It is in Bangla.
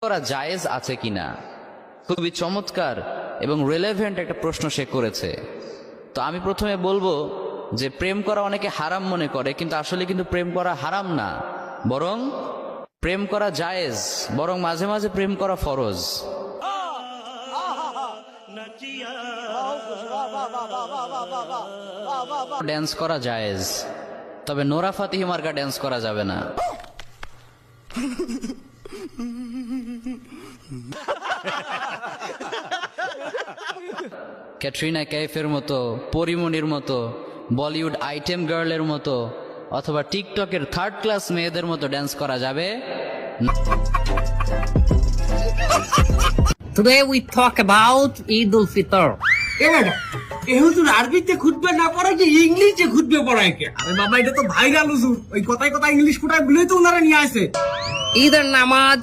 করা জায়েজ আছে কিনা, খুবই চমৎকার এবং রিলেভেন্ট একটা প্রশ্ন সে করেছে। তো আমি প্রথমে বলবো যে প্রেম করা অনেকে হারাম মনে করে, কিন্তু আসলে কিন্তু প্রেম করা হারাম না, বরং প্রেম করা জায়েজ, বরং মাঝে মাঝে প্রেম করা ফরজ। ড্যান্স করা জায়েজ, তবে নোরা ফাতিহি মার্কা ড্যান্স করা যাবে না। ক্যাটরিনা কাইফের মতো, পরিমণির মতো, বলিউড আইটেম গার্লের মতো, অথবা টিকটকের থার্ড ক্লাস মেয়েদের মতো ড্যান্স করা যাবে। Today we talk about Eid al-Fitr. হুজুর আরবিতে খুতবা না পড়ায় কি ইংলিশে খুতবা পড়ায় কে? আরে বাবা এটা তো ভাইরাল হুজুর, ওই কথায় কথা ইংলিশ কোটায় বলেই তো ওনারা নিয়ে আসে। ঈদের নামাজ